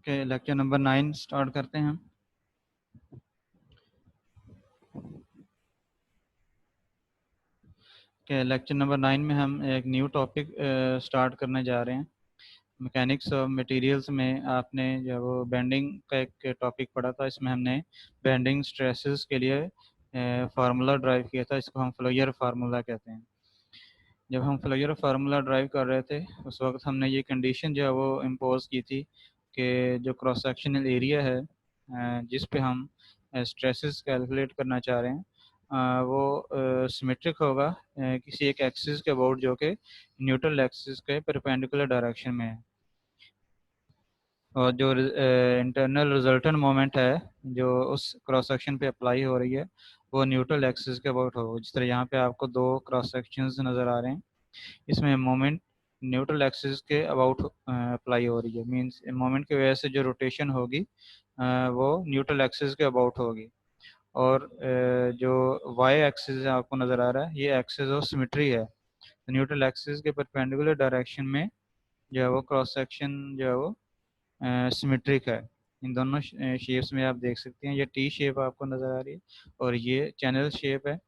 के lecture number 9 start करते हैं। के लेक्चर नंबर 9 में हम एक न्यू टॉपिक स्टार्ट करने जा रहे हैं। मैकेनिक्स ऑफ मटेरियल्स में आपने जो वो बेंडिंग का एक टॉपिक पढ़ा था, इसमें हमने बेंडिंग स्ट्रेसेस के लिए फार्मूला ड्राइव किया था। इसको हम फ्लोयर फार्मूला कहते हैं। जब हम फ्लोयर फार्मूला ड्राइव कर रहे थे उस वक्त हमने ये कंडीशन जो है वो इम्पोज की थी कि जो क्रॉस सेक्शनल एरिया है जिस पे हम स्ट्रेसेस कैलकुलेट करना चाह रहे हैं वो सिमेट्रिक होगा किसी एक एक्सिस के अबाउट जो कि न्यूट्रल एक्सिस के परपेंडिकुलर डायरेक्शन में है, और जो इंटरनल रिजल्टेंट मोमेंट है जो उस क्रॉस सेक्शन पे अप्लाई हो रही है वो न्यूट्रल एक्सिस के अबाउट होगा। जिस तरह यहाँ पे आपको दो क्रॉस सेक्शंस नज़र आ रहे हैं, इसमें मोमेंट न्यूट्रल एक्सिस के अबाउट अप्लाई हो रही है। मींस मोमेंट की वजह से जो रोटेशन होगी वो न्यूट्रल एक्सिस के अबाउट होगी। और जो वाई एक्सिस आपको नज़र आ रहा है ये एक्सिस ऑफ सिमेट्री है। न्यूट्रल एक्सिस के परपेंडिकुलर डायरेक्शन में जो है वो क्रॉस सेक्शन जो है वो सिमेट्रिक है। इन दोनों शेप्स में आप देख सकते हैं, ये टी शेप आपको नज़र आ रही है और ये चैनल शेप है,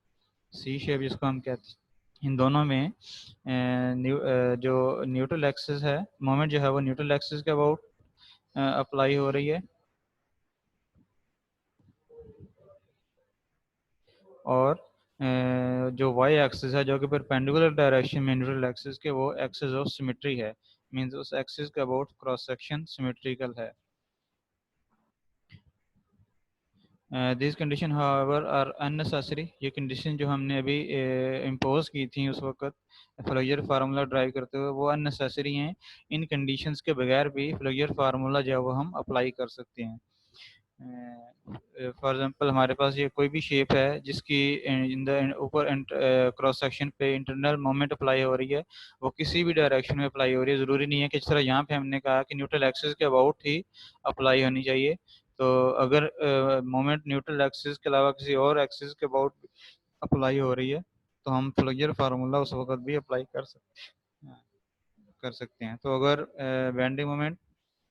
सी शेप जिसको हम कहते हैं। इन दोनों में जो न्यूट्रल एक्सिस है मोमेंट जो है वो न्यूट्रल एक्सिस के अबाउट अप्लाई हो रही है, और जो वाई एक्सिस है जो कि परपेंडिकुलर डायरेक्शन में न्यूट्रल एक्सिस के वो एक्सिस ऑफ सिमेट्री है। मींस उस एक्सिस के अबाउट क्रॉस सेक्शन सिमेट्रिकल है। This condition however are unnecessary. ये कंडीशन जो हमने अभी इम्पोज की थी उस वक्त फ्लोयर फार्मूला ड्राइव करते हुए वो अननेसेसरी हैं। इन कंडीशंस के बगैर भी फ्लोयर फार्मूला जो है वो हम अप्लाई कर सकते हैं। फॉर एग्जांपल हमारे पास ये कोई भी शेप है जिसकी इन द ऊपर क्रॉस सेक्शन पे इंटरनल मोमेंट अप्लाई हो रही है, वो किसी भी डायरेक्शन में अप्लाई हो रही है। ज़रूरी नहीं है कि जिस तरह यहाँ पे हमने कहा कि न्यूट्रल एक्सिस के अबाउट ही अप्लाई होनी चाहिए। तो अगर मोमेंट न्यूट्रल एक्सिस के अलावा किसी और एक्सिस के अबाउट अप्लाई हो रही है तो हम फ्लोयर फार्मूला उस वक्त भी अप्लाई कर सकते हैं। तो अगर बेंडिंग मोमेंट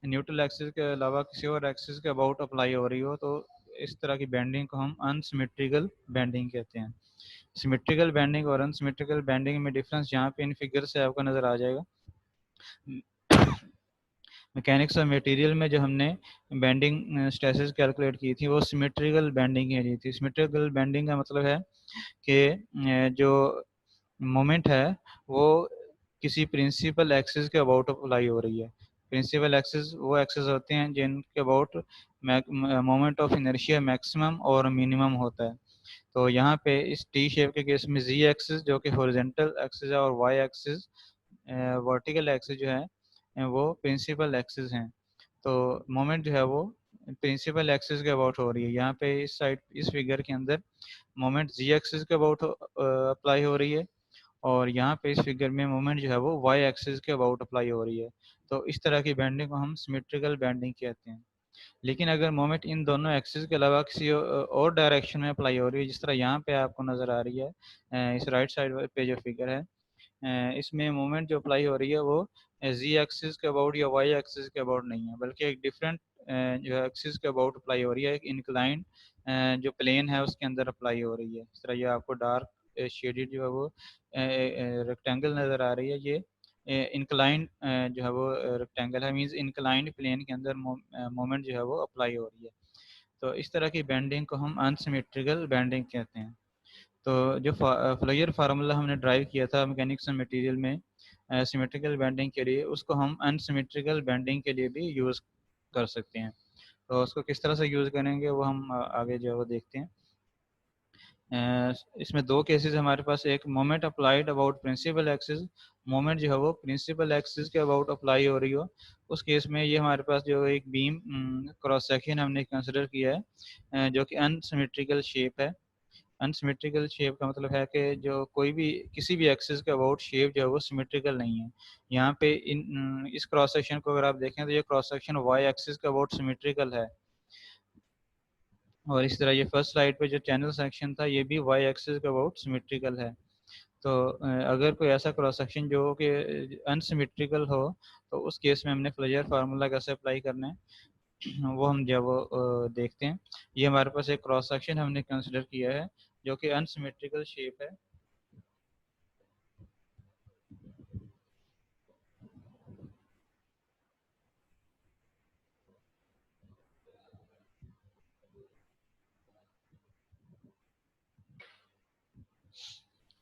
न्यूट्रल एक्सिस के अलावा किसी और एक्सिस के अबाउट अप्लाई हो रही हो तो इस तरह की बेंडिंग को हम अनसिमेट्रिकल बेंडिंग कहते हैं। सिमेट्रिकल बेंडिंग और अनसिमेट्रिकल बेंडिंग में डिफरेंस यहाँ पे इन फिगर से आपको नज़र आ जाएगा। मैकेनिक्स ऑफ मटेरियल में जो हमने बेंडिंग स्ट्रेसेस कैलकुलेट की थी वो सिमेट्रिकल बेंडिंग के लिए थी। सिमेट्रिकल बेंडिंग का मतलब है कि जो मोमेंट है वो किसी प्रिंसिपल एक्सिस के अबाउट अप्लाई हो रही है। प्रिंसिपल एक्सिस वो एक्सिस होते हैं जिनके about moment of inertia maximum और मिनिमम होता है। तो यहाँ पे इस टी शेप के केस में जी एक्सिस जो कि हॉरिजॉन्टल एक्सिस है और वाई एक्सिस वर्टिकल एक्सिस जो है वो प्रिंसिपल एक्सिस हैं। तो मोमेंट जो है वो प्रिंसिपल एक्सिस के अबाउट हो रही है। यहाँ पे इस साइड इस फिगर के अंदर मोमेंट जी एक्सिस के अबाउट अप्लाई हो रही है, और यहाँ पे इस फिगर में मोमेंट जो है वो वाई एक्सिस के अबाउट अप्लाई हो रही है। तो इस तरह की बैंडिंग को हम सिमेट्रिकल बैंडिंग कहते हैं। लेकिन अगर मोमेंट इन दोनों एक्सिस के अलावा किसी और डायरेक्शन में अप्लाई हो रही है, जिस तरह यहाँ पे आपको नज़र आ रही है इस राइट साइड पे जो फिगर है इसमें मोमेंट जो अप्लाई हो रही है वो जी एक्सिस के अबाउट या वाई एक्सिस के अबाउट नहीं है, बल्कि एक डिफरेंट जो है एक्सिस के अबाउट अप्लाई हो रही है। एक इंक्लाइंड जो प्लेन है उसके अंदर अप्लाई हो रही है। इस तरह ये आपको डार्क शेडेड जो है वो रेक्टेंगल नज़र आ रही है। ये इंक्लाइंड जो है वो रेक्टेंगल है, मींस इंक्लाइंड प्लेन के अंदर मोमेंट जो है वो अप्लाई हो रही है। तो इस तरह की बेंडिंग को हम अनसिमेट्रिकल बेंडिंग कहते हैं। तो जो फ्लोयर फार्मूला हमने ड्राइव किया था मैकेनिक्स एंड मटेरियल में सिमेट्रिकल बेंडिंग के लिए, उसको हम अनसिमेट्रिकल बेंडिंग के लिए भी यूज़ कर सकते हैं। तो उसको किस तरह से यूज़ करेंगे वो हम आगे जो है वो देखते हैं। इसमें दो केसेस हमारे पास, एक moment applied about principal axis, moment जो है वो प्रिंसिपल एक्सिस के अबाउट अप्लाई हो रही हो। उस केस में ये हमारे पास जो एक बीम क्रॉस सेक्शन हमने कंसिडर किया है जो कि अनसिमेट्रिकल शेप है। अनसिमेट्रिकल शेप का मतलब है कि जो कोई भी किसी भी एक्सिस के अबाउट शेप जो है वो सिमेट्रिकल नहीं है। यहाँ पे इस क्रॉस सेक्शन को अगर आप देखें तो ये क्रॉस सेक्शन वाई एक्सिस के अबाउट सिमेट्रिकल है, और इस तरह ये फर्स्ट स्लाइड पे जो चैनल सेक्शन था ये भी वाई एक्सिस के अबाउट सिमेट्रिकल है। तो अगर कोई ऐसा क्रॉस सेक्शन जो कि अनसिमेट्रिकल हो तो उस केस में हमने फ्लेजर फार्मूला कैसे अप्लाई करना है वो हम जब देखते हैं। ये हमारे पास एक क्रॉस सेक्शन हमने कंसिडर किया है जो कि अनसिमेट्रिकल शेप है।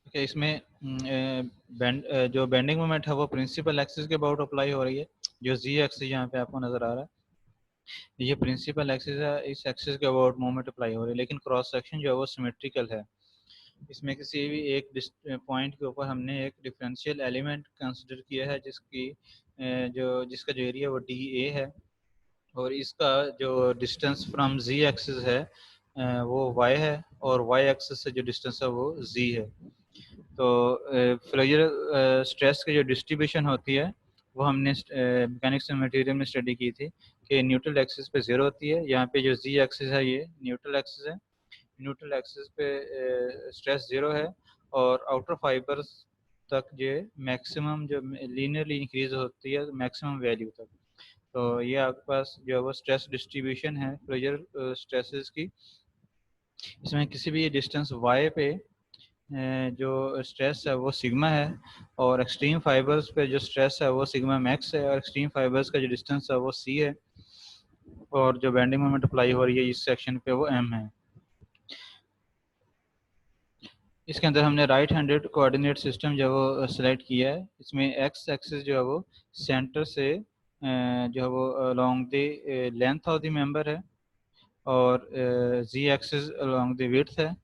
कि इसमें जो बेंडिंग मोमेंट है वो प्रिंसिपल एक्सिस के अबाउट अप्लाई हो रही है। जो जी एक्सिस यहाँ पे आपको नजर आ रहा है ये प्रिंसिपल एक्सिस है, इस एक्सिस के अबाउट मोमेंट अप्लाई हो रही है, लेकिन क्रॉस सेक्शन जो है वो सिमेट्रिकल है। इसमें किसी भी एक पॉइंट के ऊपर हमने एक डिफरेंशियल एलिमेंट कंसिडर किया है जिसका जो एरिया वो डी ए है और इसका जो डिस्टेंस फ्रॉम जी एक्सिस है वो y है और y एक्सिस से जो डिस्टेंस है वो z है। तो फ्लेक्सुरल स्ट्रेस की जो डिस्ट्रीब्यूशन होती है वो हमने मैकेनिक्स एंड मटेरियल में स्टडी की थी कि न्यूट्रल एक्सिस पे जीरो होती है। यहाँ पे जो जी एक्सिस है ये न्यूट्रल एक्सिस है। न्यूट्रल एक्सिस पे स्ट्रेस जीरो है और आउटर फाइबर्स तक जो मैक्सिमम जो लीनियरली इंक्रीज होती है मैक्सिमम वैल्यू तक। तो ये आपके पास जो है वो स्ट्रेस डिस्ट्रीब्यूशन है प्रेशर स्ट्रेसेस की। इसमें किसी भी डिस्टेंस y पे जो स्ट्रेस है वो सिग्मा है और एक्सट्रीम फाइबर्स पे जो स्ट्रेस है वो सिग्मा मैक्स है और एक्सट्रीम फाइबर्स का जो डिस्टेंस है वो c है और जो बेंडिंग मोमेंट अप्लाई हो रही है इस सेक्शन पे वो m है। इसके अंदर हमने राइट हैंडेड कोऑर्डिनेट सिस्टम जो है वो सिलेक्ट किया है। इसमें एक्स एक्सिस जो है वो सेंटर से जो है वो along the length of the member है और जी एक्सिस अलोंग द विड्थ है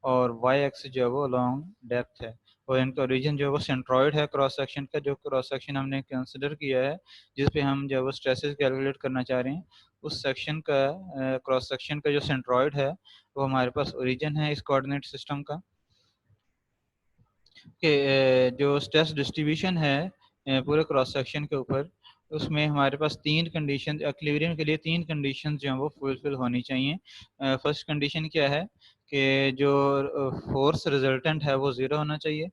और वाई एक्सिस जो है वो अलोंग डेप्थ है। और इनका ओरिजिन जो है वो सेंट्रॉइड है क्रॉस सेक्शन का। जो क्रॉस सेक्शन हमने कंसिडर किया है जिस पे हम जो है वो स्ट्रेसेस कैलकुलेट करना चाह रहे हैं उस सेक्शन का क्रॉस सेक्शन का जो सेंट्रॉइड है वो हमारे पास ओरिजिन है इस कोऑर्डिनेट सिस्टम का। कि जो स्ट्रेस डिस्ट्रीब्यूशन है पूरे क्रॉस सेक्शन के ऊपर उसमें हमारे पास तीन कंडीशन इक्विलिब्रियम के लिए तीन कंडीशन जो हैं वो फुलफिल होनी चाहिए। फर्स्ट कंडीशन क्या है कि जो फोर्स रिजल्टेंट है वो ज़ीरो होना चाहिए।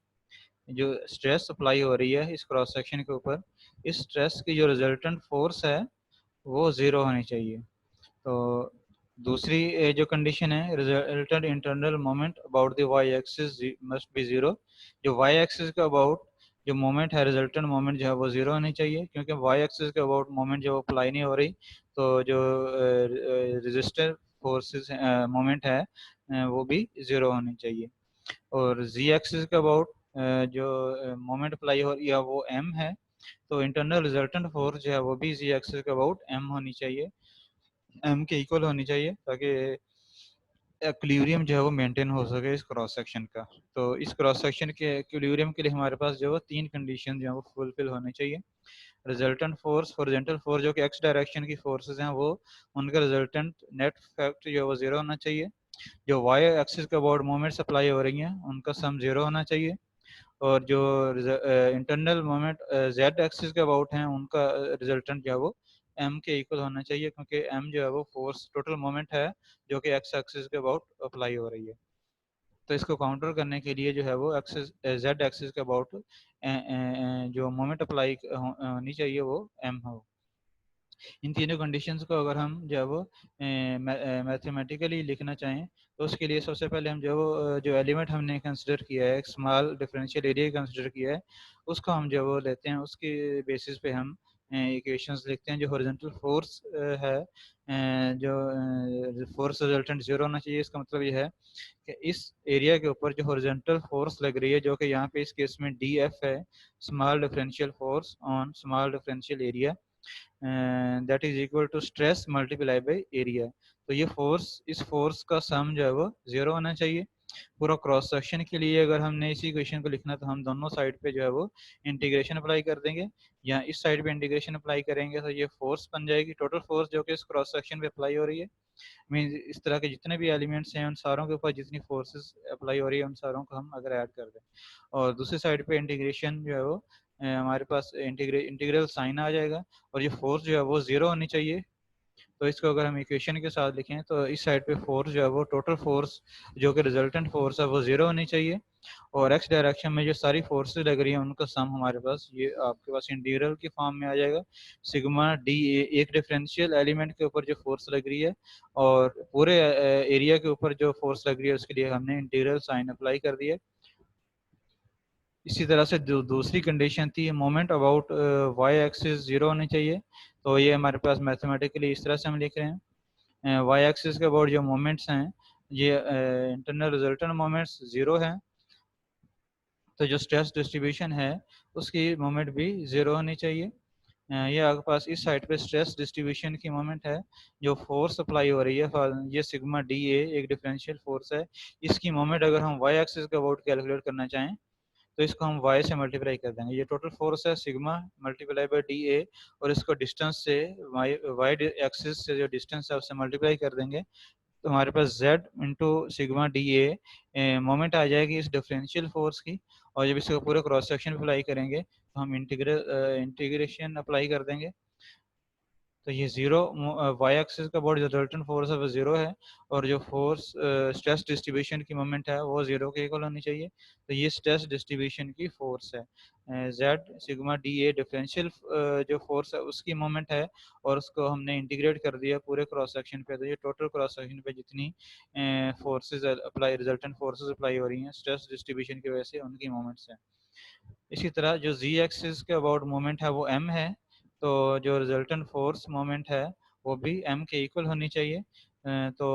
जो स्ट्रेस अप्लाई हो रही है इस क्रॉस सेक्शन के ऊपर इस स्ट्रेस की जो रिजल्टेंट फोर्स है वो ज़ीरो होनी चाहिए। तो दूसरी जो कंडीशन है resultant internal moment about the Y axis must be zero. जो वाई एक्सिस के अबाउट जो मोमेंट है रिजल्टेंट मोमेंट जो है वो जीरो होनी चाहिए क्योंकि वाई एक्सिस के अबाउट मोमेंट जो अप्लाई नहीं हो रही तो जो रेजिस्टर फोर्सेस मोमेंट है वो भी जीरो होनी चाहिए। और जी एक्सिस के अबाउट जो मोमेंट अप्लाई हो रही है वो एम है तो इंटरनल रिजल्टेंट फोर्स जो है वो भी जी एक्सिस के अबाउट एम होनी चाहिए एम के इक्वल होनी चाहिए ताकि एक्विलिब्रियम जो है वो मेंटेन हो सके इस क्रॉस सेक्शन का। तो इस क्रॉस सेक्शन के एक्विलिब्रियम के लिए हमारे पास जो है तीन कंडीशन जो है वो फुलफिल होने चाहिए। रिजल्टेंट फोर्स हॉरिजॉन्टल फोर्स जो कि एक्स डायरेक्शन की फोर्सेस हैं वो उनका रिजल्टेंट नेट फैक्ट जो है वो जीरो होना चाहिए। जो वाई एक्सिस के अबाउट मोमेंट्स अप्लाई हो रही हैं उनका सम जीरो होना चाहिए और जो इंटरनल मोमेंट जेड एक्सिस के अबाउट हैं उनका रिजल्टेंट जो है वो एम के इक्वल होना चाहिए क्योंकि एम जो है वो फोर्स टोटल मोमेंट है जो कि एक्स एक्सिस के अबाउट अप्लाई हो रही है। तो इसको काउंटर करने के लिए जो है वो एक्सिस जेड एक्सिस के अबाउट जो मोमेंट अप्लाई होनी चाहिए वो एम हो। इन तीनों कंडीशंस को अगर हम जो है वो मैथमेटिकली लिखना चाहें तो उसके लिए सबसे पहले हम जो एलिमेंट हमने कंसिडर किया है एक स्मॉल डिफरेंशियल एरिया कंसिडर किया है उसको हम जो वो लेते हैं उसके बेसिस पे हम इक्वेशंस लिखते हैं। जो हॉरिजॉन्टल फोर्स है जो फोर्स रिजल्टेंट जीरो होना चाहिए। इसका मतलब ये है कि इस एरिया के ऊपर जो हॉरिजॉन्टल फोर्स लग रही है जो कि यहाँ पे इस केस में डी एफ है small differential force on small differential area that is equal to stress multiply by area. तो ये फोर्स इस फोर्स का सम जो है वो जीरो होना चाहिए। पूरा क्रॉस सेक्शन के लिए अगर हमने इसी इक्वेशन को लिखना तो हम दोनों साइड पे जो है वो इंटीग्रेशन अप्लाई कर देंगे या इस साइड पे इंटीग्रेशन अप्लाई करेंगे तो ये फोर्स बन जाएगी टोटल फोर्स जो कि इस क्रॉस सेक्शन पे अप्लाई हो रही है। मीन इस तरह के जितने भी एलिमेंट्स हैं उन सारों के ऊपर जितनी फोर्सेस अप्लाई हो रही है उन सारों को हम अगर ऐड कर दें और दूसरी साइड पे इंटीग्रेशन जो है वो हमारे पास इंटीग्रल साइन आ जाएगा और ये फोर्स जो है वो जीरो होनी चाहिए। तो इसको अगर हम इक्वेशन के साथ लिखें तो इस साइड पे फोर्स जो है वो टोटल फोर्स जो कि रिजल्टेंट फोर्स है वो 0 होनी चाहिए, और एक्स डायरेक्शन में जो सारी फोर्सेज लग रही हैं उनका सम हमारे पास ये आपके पास इंटीग्रल की फॉर्म में आ जाएगा। सिग्मा डी एक डिफरेंशियल एलिमेंट के ऊपर जो फोर्स लग रही है और पूरे एरिया के ऊपर जो फोर्स लग रही है उसके लिए हमने इंटीग्रल साइन अप्लाई कर दिया। इसी तरह से जो दूसरी कंडीशन थी मोमेंट अबाउट वाई एक्सिस 0 होनी चाहिए, तो ये हमारे पास मैथमेटिकली इस तरह से हम लिख रहे हैं वाई एक्सिस के अबाउट जो मोमेंट्स हैं ये इंटरनल रिजल्टेंट मोमेंट्स 0 हैं, तो जो स्ट्रेस डिस्ट्रीब्यूशन है उसकी मोमेंट भी 0 होनी चाहिए। ये आपके पास इस साइड पे स्ट्रेस डिस्ट्रीब्यूशन की मोमेंट है, जो फोर्स अप्लाई हो रही है ये सिग्मा डी ए एक डिफरेंशियल फोर्स है, इसकी मोमेंट अगर हम वाई एक्सिस के अबाउट कैलकुलेट करना चाहें तो इसको हम y से मल्टीप्लाई कर देंगे। ये टोटल फोर्स है sigma multiply by D A, और इसको डिस्टेंस से y एक्सिस से जो डिस्टेंस है उससे मल्टीप्लाई कर देंगे, तो हमारे पास z into sigma d A moment आ जाएगी इस डिफरेंशियल फोर्स की, और जब इसको पूरे क्रॉस सेक्शन अप्लाई करेंगे तो हम इंटीग्रेशन अप्लाई कर देंगे, तो ये 0 वाई एक्सिस का बोर्ड जो रिजल्टेंट फोर्स है वो 0 है, और जो फोर्स स्ट्रेस डिस्ट्रीब्यूशन की मोमेंट है वो 0 के इक्वल होनी चाहिए, तो ये स्ट्रेस डिस्ट्रीब्यूशन की फोर्स है। जेड सिग्मा डी ए डिफरेंशियल जो फोर्स है उसकी मोमेंट है, और उसको हमने इंटीग्रेट कर दिया पूरे क्रॉस सेक्शन पे, तो ये टोटल क्रॉस सेक्शन पे जितनी forces apply resultant forces apply हो रही हैं स्ट्रेस डिस्ट्रीब्यूशन की वजह से उनकी मोमेंट्स हैं। इसी तरह जो z एक्सिस के अबाउट मोमेंट है वो m है, तो जो रिजल्टेंट फोर्स मोमेंट है वो भी m के इक्वल होनी चाहिए। तो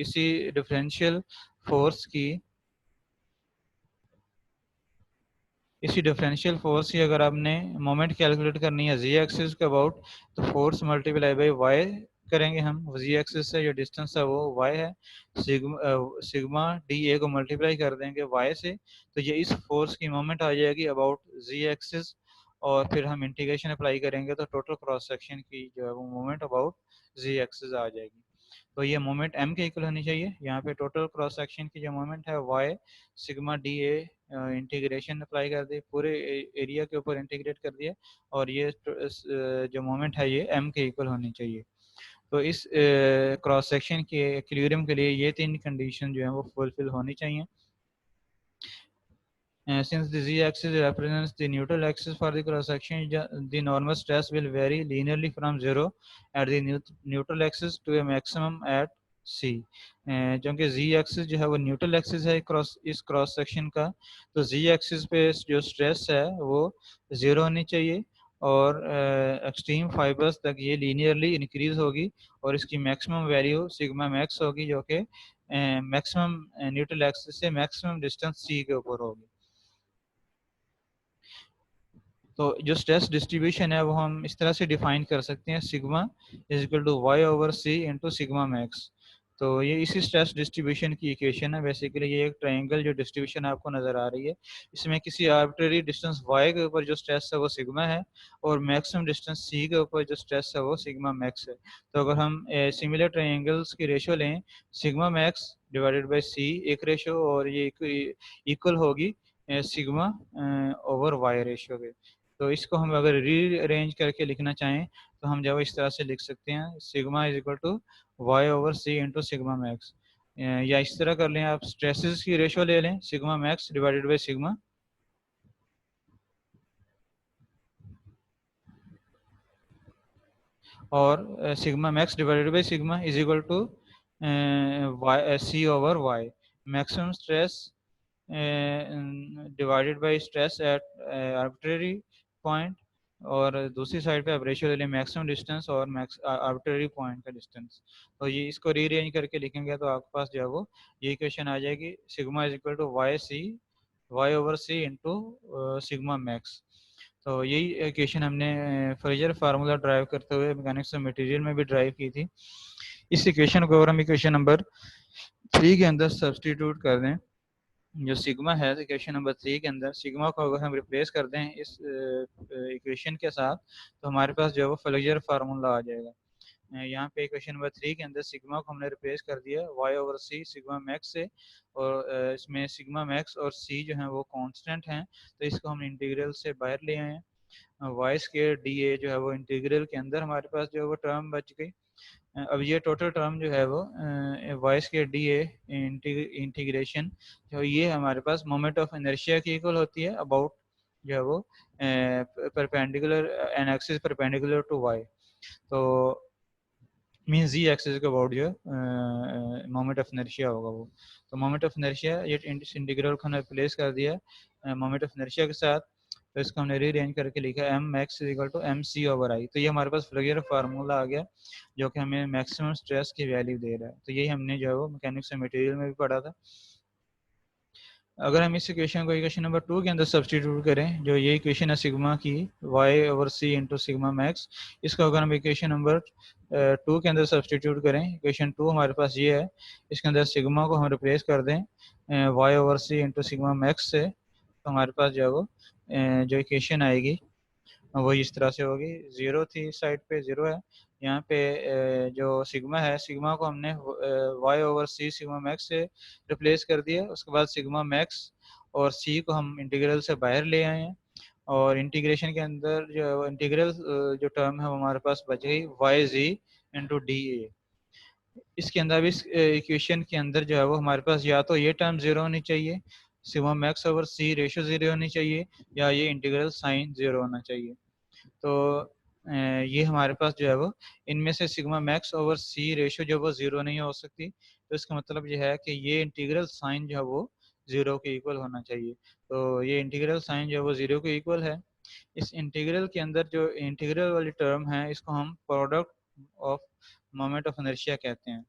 इसी डिफरेंशियल फोर्स की की अगर आपने मोमेंट कैलकुलेट करनी है z एक्सिस के अबाउट, तो फोर्स मल्टीप्लाई बाई y करेंगे हम, z एक्सिस से जो डिस्टेंस है वो y है, सिग्मा डी ए को मल्टीप्लाई कर देंगे y से, तो ये इस फोर्स की मोमेंट आ जाएगी अबाउट z एक्सिस, और फिर हम इंटीग्रेशन अप्लाई करेंगे तो टोटल क्रॉस सेक्शन की जो है वो मोमेंट अबाउट z एक्सिस आ जाएगी। तो ये मोमेंट m के इक्वल होनी चाहिए। यहाँ पे टोटल क्रॉस सेक्शन की जो मोमेंट है y sigma d A integration apply कर दिए पूरे एरिया के ऊपर इंटीग्रेट कर दिया, और ये जो मोमेंट है ये m के इक्वल होनी चाहिए। तो इस क्रॉस सेक्शन के इक्विलिब्रियम के लिए ये तीन कंडीशन जो है वो फुलफिल होनी चाहिए। Since the z-axis represents the neutral axis for the cross section, the normal stress will vary linearly from 0 at the neutral axis to a maximum at C. क्योंकि z एक्सिस जो है वो neutral axis है इस cross section का, तो z axis पे जो स्ट्रेस है वो 0 होनी चाहिए, और एक्सट्रीम फाइबर्स तक ये लीनियरली इंक्रीज होगी, और इसकी मैक्सिमम वैल्यू सिग्मा मैक्स होगी जो कि मैक्सिमम न्यूट्रल एक्सिस से मैक्सिमम डिस्टेंस c के ऊपर होगी। तो जो स्ट्रेस डिस्ट्रीब्यूशन है वो हम इस तरह से डिफाइन कर सकते हैं, sigma is equal to Y over C into sigma max. तो ये इसी स्ट्रेस डिस्ट्रीब्यूशन की इक्वेशन है। बेसिकली ये एक ट्रायंगल जो डिस्ट्रीब्यूशन आपको नज़र आ रही है, इसमें किसी आर्बिट्रेरी डिस्टेंस y के ऊपर जो स्ट्रेस है वो सिग्मा है, और मैक्सिमम डिस्टेंस c के ऊपर जो स्ट्रेस है वो सिग्मा मैक्स है। तो अगर हम सिमिलर ट्रायंगल्स की रेशो लें, sigma max divided by c एक रेशो, और ये इक्वल होगी सिग्मा ओवर वाई रेशो के। तो इसको हम अगर रीअरेंज करके लिखना चाहें तो हम जब इस तरह से लिख सकते हैं, sigma is equal to Y over C into sigma max, या इस तरह कर लें आप स्ट्रेसेस की रेशो ले लें, sigma max divided by sigma, और sigma max divided by sigma is equal to y c over y, maximum stress divided by stress at arbitrary point, और दूसरी साइड पे आप रेशियो ले लें मैक्सिमम डिस्टेंस और आर्बिट्रेरी पॉइंट का distance. तो ये इसको रीअरेंज करके लिखेंगे तो आपके पास जो है वो ये इक्वेशन आ जाएगी, sigma is equal to Y over C into sigma max. तो यही इक्वेशन हमने फ्रेजर फार्मूला ड्राइव करते हुए मैकेनिक्स ऑफ मटेरियल में भी ड्राइव की थी। इस इक्वेशन को अगर हम इक्वेशन नंबर 3 के अंदर सब्सटीट्यूट कर दें, जो सिग्मा है इक्वेशन नंबर 3 के अंदर, सिग्मा को अगर हम रिप्लेस कर दें इस इक्वेशन के साथ, तो हमारे पास जो है वो फ्लेक्सर फार्मूला आ जाएगा। यहाँ पे इक्वेशन नंबर 3 के अंदर सिग्मा को हमने रिप्लेस कर दिया y ओवर सी सिग्मा मैक्स से, और इसमें सिग्मा मैक्स और c जो है वो कांस्टेंट हैं, तो इसको हम इंटीग्रल से बाहर ले आए हैं, वाई स्केयर डी ए जो है वो इंटीग्रल के अंदर हमारे पास जो है वो टर्म बच गई। अब ये टोटल टर्म जो है वो Y square D A integration जो ये हमारे पास मोमेंट ऑफ इनर्शिया की इक्वल होती है अबाउट जो है वो perpendicular an axis perpendicular to Y. तो मीन जी एक्सिस के अबाउट जो मोमेंट ऑफ इनर्शिया होगा वो। तो मोमेंट ऑफ इनर्शिया ये इस इंटीग्रल को हमने रिप्लेस कर दिया मोमेंट ऑफ इनर्शिया के साथ। तो इसको हमने रीअरेंज करके लिखा M max equal to M C over I. तो ये हमारे पास फ्लेयर फार्मूला आ गया जो कि हमें मैक्सिमम स्ट्रेस की वैल्यू दे रहा है। तो यही हमने जो है वो मैकेनिक्स ऑफ मटेरियल में भी पढ़ा था। अगर हम इस इक्वेशन को इक्वेशन नंबर 2 के अंदर सब्सटीट्यूट करें, जो ये इक्वेशन है सिग्मा की y over c into sigma max, इसको अगर हम इक्वेशन नंबर 2 के अंदर सब्सटीट्यूट करें, इक्वेशन 2 हमारे पास ये है, इसके अंदर सिग्मा को हम रिप्लेस कर दें y over c into sigma max से, तो हमारे पास जो है वो जो इक्वेशन आएगी वो इस तरह से होगी। ज़ीरो थी साइड पे, ज़ीरो है यहाँ पे। जो सिग्मा है, सिग्मा को हमने y over c sigma max से रिप्लेस कर दिया। उसके बाद सिग्मा मैक्स और c को हम इंटीग्रल से बाहर ले आए हैं, और इंटीग्रेशन के अंदर जो इंटीग्रल जो टर्म है वो हमारे पास बच गई Y Z into D A. इसके अंदर इस इक्वेशन के अंदर जो है वो हमारे पास या तो ये टर्म जीरो होनी चाहिए, सिग्मा मैक्स ओवर सी रेशो जीरो होनी चाहिए, या ये इंटीग्रल साइन जीरो होना चाहिए। तो ये हमारे पास जो है वो इनमें से सिग्मा मैक्स ओवर सी रेशो जो वो जीरो नहीं हो सकती। तो इसका मतलब ये है कि ये इंटीग्रल साइन जो है वो जीरो के इक्वल होना चाहिए। तो ये इंटीग्रल साइन जो है वो जीरो के इक्वल है। इस इंटीग्रल के अंदर जो इंटीग्रल वाली टर्म है, इसको हम product of moment of inertia कहते हैं,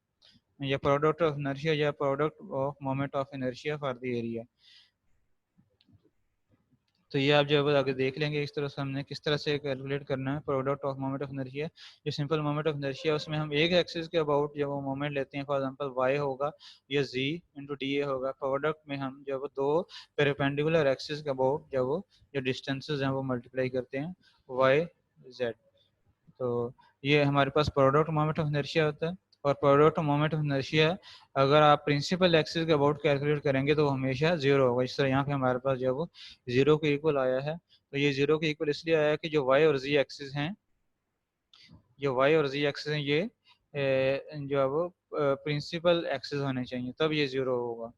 या प्रोडक्ट ऑफ इनर्शिया या product of moment of inertia for the area. तो ये आप जो है आगे देख लेंगे इस तरह से हमने किस तरह से कैलकुलेट करना है product of moment of inertia. जो सिंपल मोमेंट ऑफ इनर्शिया उसमें हम एक एक्सिस के अबाउट जब वो मोमेंट लेते हैं, फॉर एग्जांपल y होगा या z इंटू डी ए होगा, प्रोडक्ट में हम जब दो पेरिपेंडिकुलर एक्सिस के अबाउट जब वो जो डिस्टेंसेज हैं वो मल्टीप्लाई करते हैं y z। तो ये हमारे पास प्रोडक्ट मोमेंट ऑफ इनर्शिया होता है। और प्रोडक्ट मोमेंट ऑफ इनर्शिया अगर आप प्रिंसिपल एक्सिस के अबाउट कैलकुलेट करेंगे तो वो हमेशा जीरो होगा। इस तरह यहाँ पे हमारे पास जो वो जीरो के इक्वल आया है। तो ये जीरो के इक्वल इसलिए आया है कि जो वाई और जी एक्सिस हैं, जो वाई और जी एक्सिस हैं, ये जो है वो प्रिंसिपल एक्सिस होने चाहिए, तब ये जीरो होगा।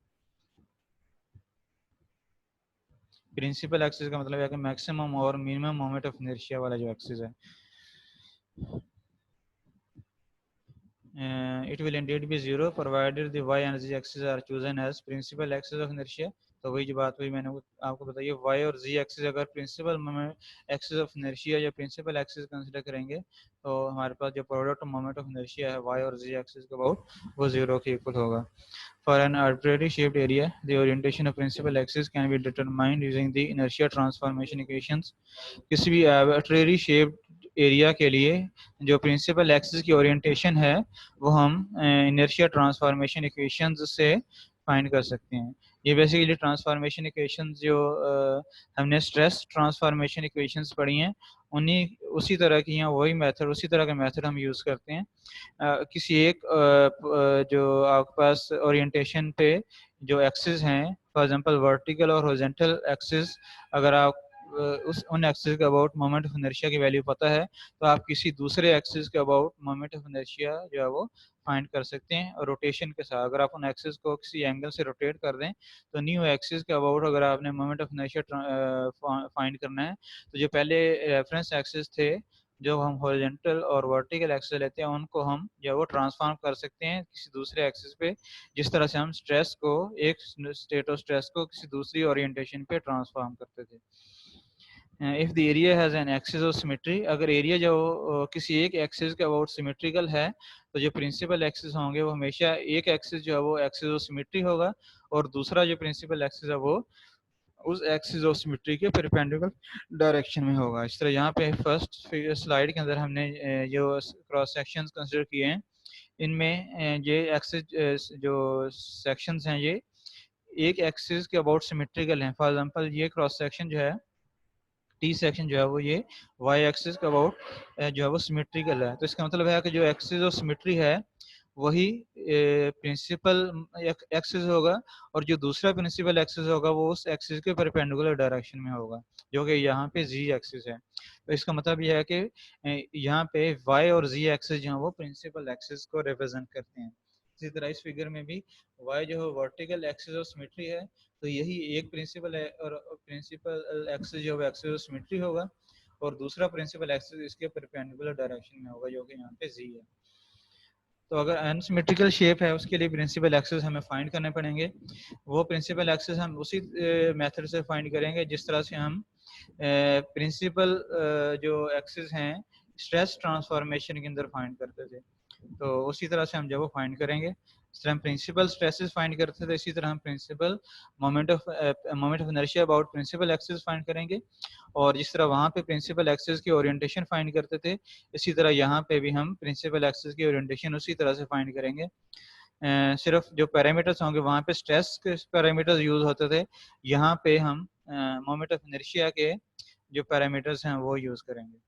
प्रिंसिपल एक्सिस का मतलब है कि मैक्सिमम और मिनिमम मोमेंट ऑफ इनर्शिया वाला जो एक्सिस है। It will indeed be zero provided the y and z axis are chosen as principal axis of inertia। तो वही जो बात हुई मैंने आपको बताई, y और z एक्सिस अगर प्रिंसिपल एक्सिस ऑफ इनर्शिया या प्रिंसिपल एक्सिस कंसिडर करेंगे तो हमारे पास जो प्रोडक्ट मोमेंट ऑफ इनर्शिया है y और z एक्सिस के अबाउट वो जीरो के इक्वल होगा। For an arbitrary shaped area, the orientation of principal axis can be determined using the inertia transformation equations। किसी भी arbitrary shaped एरिया के लिए जो प्रिंसिपल एक्सिस की ओरिएंटेशन है वो हम इनर्शिया ट्रांसफॉर्मेशन इक्वेशंस से फाइंड कर सकते हैं। ये बेसिकली ट्रांसफॉर्मेशन इक्वेशंस जो हमने स्ट्रेस ट्रांसफॉर्मेशन इक्वेशंस पढ़ी हैं, उन्हीं उसी तरह की हैं, वही मेथड उसी तरह का मेथड हम यूज़ करते हैं। किसी एक जो आपके पास ओरिएंटेशन पे जो एक्सिस हैं, फॉर एग्जांपल वर्टिकल और हॉरिजॉन्टल एक्सिस, अगर आप उस उन एक्सिस के अबाउट मोमेंट ऑफ इनर्शिया की वैल्यू पता है तो आप किसी दूसरे एक्सिस के अबाउट मोमेंट ऑफ इनर्शिया जो है वो फाइंड कर सकते हैं। और रोटेशन के साथ अगर आप उन एक्सिस को किसी एंगल से रोटेट कर दें तो न्यू एक्सिस के अबाउट अगर आपने मोमेंट ऑफ इनर्शिया फाइंड करना है, तो जो पहले रेफरेंस एक्सिस थे जो हम हॉरिजॉन्टल और वर्टिकल एक्सिस लेते हैं, उनको हम जो वो ट्रांसफॉर्म कर सकते हैं किसी दूसरे एक्सिस पे, जिस तरह से हम स्ट्रेस को एक स्टेट ऑफ स्ट्रेस को किसी दूसरी ओरिएंटेशन पे ट्रांसफॉर्म करते थे। If the area has an axis of symmetry, अगर एरिया जो किसी एक एक्सिस के अबाउट सिमेट्रिकल है तो जो प्रिंसिपल एक्सिस होंगे वो हमेशा एक एक्सिस जो है वो एक्सिस ऑफ सिमेट्री होगा, और दूसरा जो प्रिंसिपल एक्सिस है वो उस एक्सिस ऑफ सिमेट्री के परपेंडिकुलर डायरेक्शन में होगा। इस तरह यहाँ पे फर्स्ट स्लाइड के अंदर हमने जो क्रॉस सेक्शंस कंसिडर किए हैं, इनमें ये एक्सिस जो सेक्शंस हैं ये एक एक्सिस के अबाउट सिमेट्रिकल हैं। फॉर एग्जांपल ये क्रॉस सेक्शन जो है टी सेक्शन जो है वो ये वाई एक्सिस के अबाउट जो है वो सिमेट्रिकल है। तो इसका मतलब है कि जो एक्सिस ऑफ सिमेट्री है वही प्रिंसिपल एक्सिस होगा, और जो दूसरा प्रिंसिपल एक्सिस होगा वो उस एक्सिस के परपेंडिकुलर डायरेक्शन में होगा, जो कि यहाँ पे जी एक्सिस है। तो इसका मतलब यह है कि यहाँ पे वाई और जी एक्सिस जो है वो प्रिंसिपल एक्सिस को रिप्रेजेंट करते हैं। इसी तरह इस फिगर में भी वाई जो है वर्टिकल एक्सिस ऑफ सिमेट्री है, तो यही एक प्रिंसिपल है, और प्रिंसिपल एक्सिस जो है एक्सिस ऑफ सिमेट्री होगा, और दूसरा प्रिंसिपल एक्सिस इसके परपेंडिकुलर डायरेक्शन में होगा, जो कि यहाँ पे जी है। तो अगर अनसिमेट्रिकल शेप है उसके लिए प्रिंसिपल एक्सिस हमें फाइंड करने पड़ेंगे। वो प्रिंसिपल एक्सिस हम उसी मेथड से फाइंड करेंगे जिस तरह से हम प्रिंसिपल जो एक्सिस हैं स्ट्रेस ट्रांसफॉर्मेशन के अंदर फाइंड करते थे, तो उसी तरह से हम जब वो फाइंड करेंगे, इस तरह हम प्रिंसिपल स्ट्रेसेस फाइंड करते थे, इसी तरह हम principal moment of inertia about principal axis find करेंगे। और जिस तरह वहाँ पे प्रिंसिपल एक्सिस की ओरिएंटेशन फाइंड करते थे, इसी तरह यहाँ पे भी हम प्रिंसिपल एक्सिस की ओरिएंटेशन उसी तरह से फाइंड करेंगे। सिर्फ जो पैरामीटर्स होंगे वहाँ पे स्ट्रेस के पैरामीटर्स यूज होते थे, यहाँ पे हम मोमेंट ऑफ इनर्शिया के जो पैरामीटर्स हैं वो यूज करेंगे।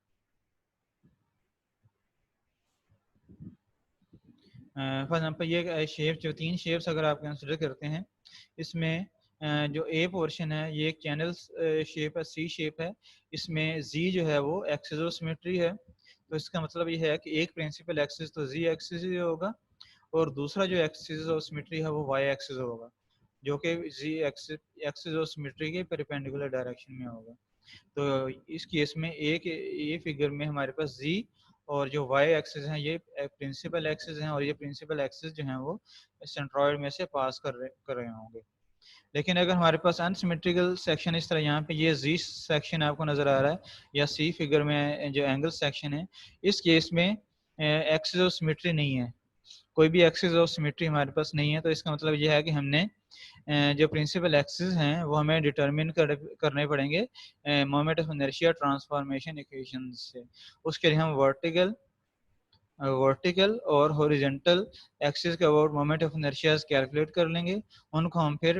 फॉर एग्जाम्पल ये शेप, जो 3 शेप्स अगर आप कंसिडर करते हैं, इसमें जो ए पोर्शन है ये एक चैनल शेप है, सी शेप है, इसमें जी जो है वो एक्सिस ऑफ सिमेट्री है, तो इसका मतलब ये है कि एक प्रिंसिपल एक्सिस तो जी एक्सिस ही होगा, और दूसरा जो एक्सिस ऑफ सिमेट्री है वो वाई एक्सिस होगा, जो कि जी एक्सिस ऑफ सिमेट्री के परपेंडिकुलर डायरेक्शन में होगा। तो इस केस में ये फिगर में हमारे पास जी और जो वाई एक्सिस हैं ये प्रिंसिपल एक्सिस हैं, और ये प्रिंसिपल एक्सिस जो हैं वो सेंट्रॉइड में से पास कर रहे होंगे। लेकिन अगर हमारे पास अनसिमेट्रिकल सेक्शन इस तरह यहाँ पे ये जी सेक्शन आपको नजर आ रहा है, या सी फिगर में जो एंगल सेक्शन है, इस केस में एक्सिस ऑफ सिमेट्री नहीं है, कोई भी एक्सिस ऑफ सिमेट्री हमारे पास नहीं है। तो इसका मतलब यह है कि हमने जो प्रिंसिपल एक्सिस हैं वो हमें डिटरमिन करने पड़ेंगे moment of inertia transformation equation से। उसके लिए हम वर्टिकल और हॉरिजॉन्टल एक्सिस के about moment of inertia calculate कर लेंगे, उनको हम फिर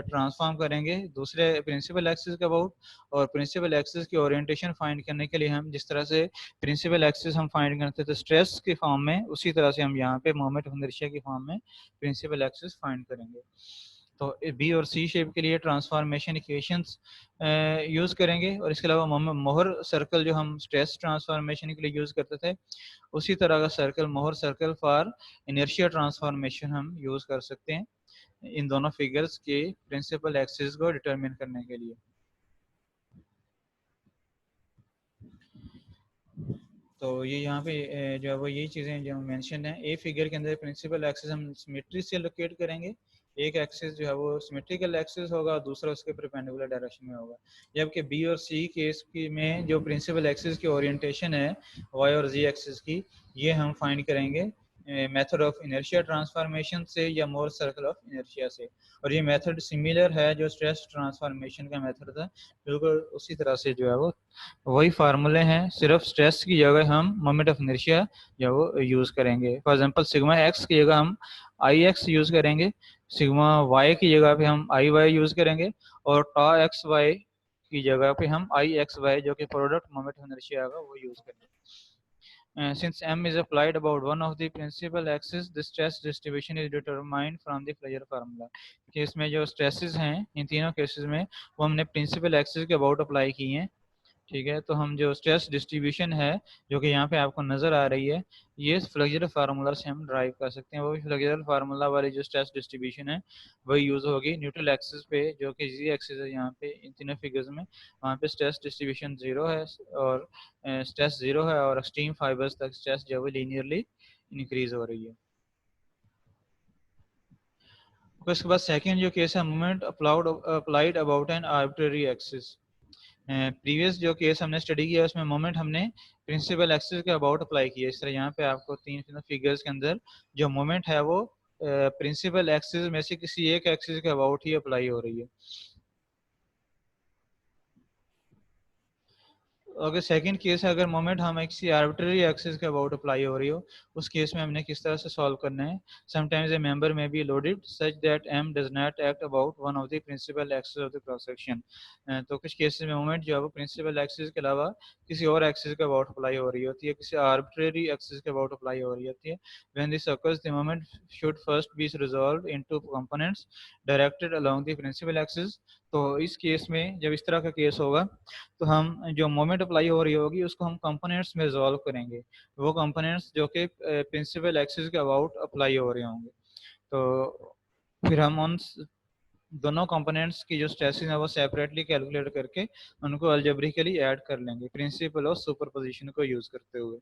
ट्रांसफॉर्म करेंगे दूसरे प्रिंसिपल एक्सिस के अबाउट, और प्रिंसिपल एक्सिस की ओरिएंटेशन फाइंड करने के लिए हम जिस तरह से प्रिंसिपल एक्सिस हम फाइंड करते थे स्ट्रेस के फॉर्म में, उसी तरह से हम यहाँ पे मोमेंट ऑफ इनर्शिया की फॉर्म में प्रिंसिपल एक्सिस फाइंड करेंगे। तो बी और सी शेप के लिए ट्रांसफॉर्मेशन इक्वेशंस यूज़ करेंगे, और इसके अलावा मोहर सर्कल जो हम स्ट्रेस ट्रांसफॉर्मेशन के लिए यूज़ करते थे, उसी तरह का circle Mohr circle for inertia transformation हम यूज़ कर सकते हैं इन दोनों फिगर्स के प्रिंसिपल एक्सिस को डिटरमिन करने के लिए। तो ये यहाँ पे जो है वो यही चीज़ें जो मेंशन है, ए फिगर के अंदर प्रिंसिपल एक्सिस हम सिमेट्री से लोकेट करेंगे, एक एक्सिस जो है वो सिमेट्रिकल एक्सिस होगा, दूसरा उसके परपेंडिकुलर डायरेक्शन में होगा। जबकि बी और सी केस की में जो प्रिंसिपल एक्सिस की ओरिएंटेशन है वाई और जी एक्सिस की, ये हम फाइंड करेंगे मेथड ऑफ इनर्शिया ट्रांसफॉर्मेशन से या मोर सर्कल ऑफ इनर्शिया से, और ये मेथड सिमिलर है जो स्ट्रेस ट्रांसफॉर्मेशन का मेथड था, बिल्कुल उसी तरह से जो है वो वही फार्मूले हैं, सिर्फ स्ट्रेस की जगह हम मोमेंट ऑफ इनर्शिया जो वो यूज़ करेंगे। फॉर एग्जांपल सिग्मा एक्स की जगह हम आई एक्स यूज़ करेंगे, सिग्मा वाई की जगह पे हम आई वाई यूज़ करेंगे, और टॉ एक्स वाई की जगह पे हम आई एक्स वाई जो कि प्रोडक्ट मोमेंट ऑफ इनर्शिया होगा वो यूज़ करेंगे। Since m is applied about one of the principal axis, the stress distribution is determined from the Fourier formula। Case में जो stresses हैं इन तीनों केसेस में वो हमने प्रिंसिपल एक्सिस के अबाउट अप्लाई की हैं, ठीक है। तो हम जो स्ट्रेस डिस्ट्रीब्यूशन है जो कि यहाँ पे आपको नज़र आ रही है, ये फ्लेक्सुरल फार्मूला से हम ड्राइव कर सकते हैं, वो भी फ्लेक्सुरल फार्मूला वाली जो स्ट्रेस डिस्ट्रीब्यूशन है वही यूज़ होगी न्यूट्रल एक्सिस पे, जो कि जी एक्सिस है यहाँ पे इन तीनों फिगर्स में, वहाँ पे स्ट्रेस डिस्ट्रीब्यूशन 0 है, और स्ट्रेस 0 है, और एक्सट्रीम फाइबर्स तक स्ट्रेस जो है लीनियरली इंक्रीज हो रही है। उसके बाद सेकेंड जो केस है moment applied about an arbitrary axis. Previous जो केस हमने स्टडी किया उसमें मोमेंट हमने प्रिंसिपल एक्सिस के अबाउट अप्लाई किया, इस तरह यहाँ पे आपको तीन फिगर्स के अंदर जो मोमेंट है वो प्रिंसिपल एक्सिस में से किसी एक एक्सिस के अबाउट ही अप्लाई हो रही है। अगर सेकंड केस है, अगर मोमेंट हम किसी आर्बिट्ररी एक्सिस के अबाउट अप्लाई हो रही हो, उस केस में हमने किस तरह से सॉल्व करना है। Sometimes a member may be loaded such that M does not act about one of the principal axis of the cross section. तो कुछ केसेस में मोमेंट जो है वो प्रिंसिपल एक्सिस के अलावा किसी और एक्सिस के अबाउट अप्लाई हो रही होती है, किसी आर्बिट्रेरी एक्सिस के अबाउट अप्लाई हो रही होती है। When this occurs the moment should first be resolved into components directed along the principal axis। तो इस केस में जब इस तरह का केस होगा तो हम जो मोमेंट अप्लाई हो रही होगी उसको हम कंपोनेंट्स में रिजॉल्व करेंगे, वो कंपोनेंट्स जो कि प्रिंसिपल एक्सिस के अबाउट अप्लाई हो रहे होंगे। तो फिर हम उन दोनों कंपोनेंट्स की जो स्ट्रेसेस है वो सेपरेटली कैलकुलेट करके उनको अलजेब्रिकली ऐड कर लेंगे प्रिंसिपल ऑफ सुपरपोजिशन को यूज करते हुए।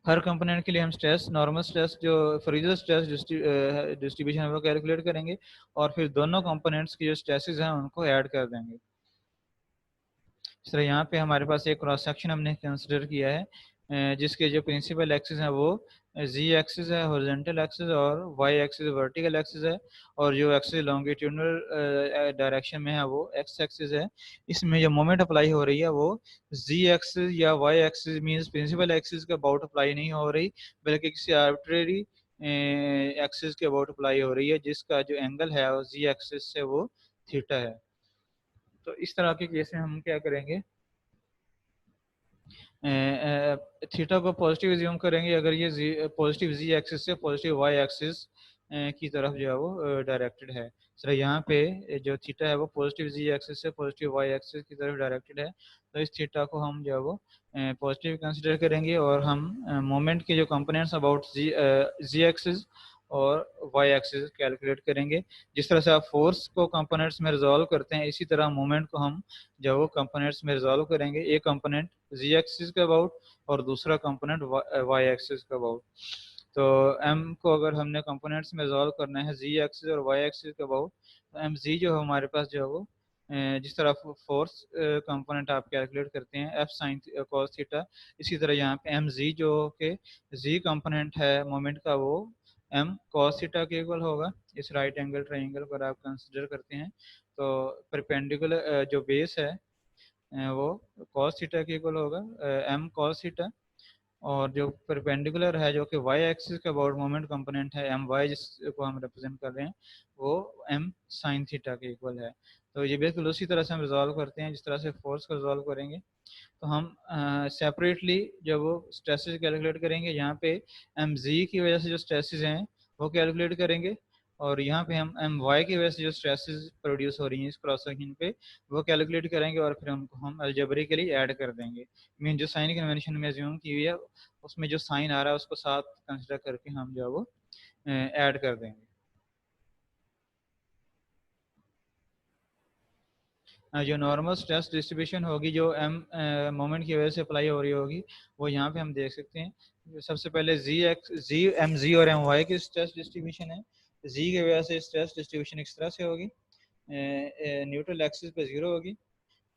हर कंपोनेंट के लिए हम स्ट्रेस, नॉर्मल स्ट्रेस जो फ्रीजर स्ट्रेस डिस्ट्रीब्यूशन है वो कैलकुलेट करेंगे और फिर दोनों कंपोनेंट्स की जो स्ट्रेसेस हैं उनको ऐड कर देंगे। इस तरह यहाँ पे हमारे पास एक क्रॉस सेक्शन हमने कंसिडर किया है जिसके जो प्रिंसिपल एक्सिस है वो जी एक्सिस है हॉरिजॉन्टल एक्सिस और वाई एक्सिस वर्टिकल एक्सिस है, और जो एक्सिस लॉन्गिट्यूडनल डायरेक्शन में है वो एक्स एक्सिस है। इसमें जो मोमेंट अप्लाई हो रही है वो जी एक्सिस या Y axis means principal axis के अबाउट अप्लाई नहीं हो रही, बल्कि किसी आर्बिट्रेरी एक्सिस के अबाउट अप्लाई हो रही है जिसका जो एंगल है वो जी एक्सिस से वो थीटा है। तो इस तरह के केस में हम क्या करेंगे, थीटा को पॉजिटिव एज्यूम करेंगे अगर ये पॉजिटिव जी एक्सिस से पॉजिटिव वाई एक्सिस की तरफ जो है वो डायरेक्टेड है। सर यहाँ पे जो थीटा है वो पॉजिटिव जी एक्सिस से पॉजिटिव वाई एक्सिस की तरफ डायरेक्टेड है, तो इस थीटा को हम जो है वो पॉजिटिव कंसिडर करेंगे और हम मोमेंट के जो कंपोनेंट्स अबाउट जी एक्सिस और वाई एक्सिस कैलकुलेट करेंगे। जिस तरह से आप फोर्स को कंपोनेंट्स में रिजॉल्व करते हैं इसी तरह मोमेंट को हम जो वो कंपोनेंट्स में रिजॉल्व करेंगे, एक कंपोनेंट जी एक्सिस के अबाउट और दूसरा कंपोनेंट वाई एक्सिस के अबाउट। तो एम को अगर हमने कंपोनेंट्स में रिजॉल्व करना है जी एक्सिस और वाई एक्सिस के अबाउट, तो एम जी जो है हमारे पास जो है वो जिस तरह फोर्स कंपोनेंट आप कैलकुलेट करते हैं एफ साइन कॉस थीटा, इसी तरह यहाँ पे एम जी जो के जी कंपोनेंट है मोमेंट का वो एम कॉस थीटा के इक्वल होगा। इस राइट एंगल ट्राइंगल पर आप कंसिडर करते हैं तो परपेंडिकुलर जो बेस है वो कॉस थीटा के इक्वल होगा एम कॉस थीटा, और जो परपेंडिकुलर है जो कि वाई एक्सिस का अबाउट मोमेंट कंपोनेंट है एम वाई जिसको हम रिप्रेजेंट कर रहे हैं वो एम साइन थीटा के इक्वल है। तो ये बिल्कुल उसी तरह से हम रिजॉल्व करते हैं जिस तरह से फोर्स को रिजॉल्व करेंगे। तो हम सेपरेटली जब वो स्ट्रेसेस कैलकुलेट करेंगे यहाँ पे एम जी की वजह से जो स्ट्रेसेस हैं वो कैलकुलेट करेंगे, और यहाँ पे हम एम वाई की वजह से जो स्ट्रेसेस प्रोड्यूस हो रही हैं इस क्रॉस सेक्शन पे वो कैलकुलेट करेंगे और फिर उनको हम अलजेब्रिकली ऐड कर देंगे। मीन जो साइन कन्वेंशन में एज्यूम की हुई है उसमें जो साइन आ रहा है उसको साथ कंसिडर करके हम जो है वो ऐड कर देंगे। जो नॉर्मल स्ट्रेस डिस्ट्रीब्यूशन होगी जो एम मोमेंट की वजह से अप्लाई हो रही होगी वो यहाँ पे हम देख सकते हैं। सबसे पहले जी एम जी और एम वाई की स्ट्रेस डिस्ट्रीब्यूशन है। जी की वजह से स्ट्रेस डिस्ट्रीब्यूशन इस तरह से होगी, न्यूट्रल एक्सिस पे जीरो होगी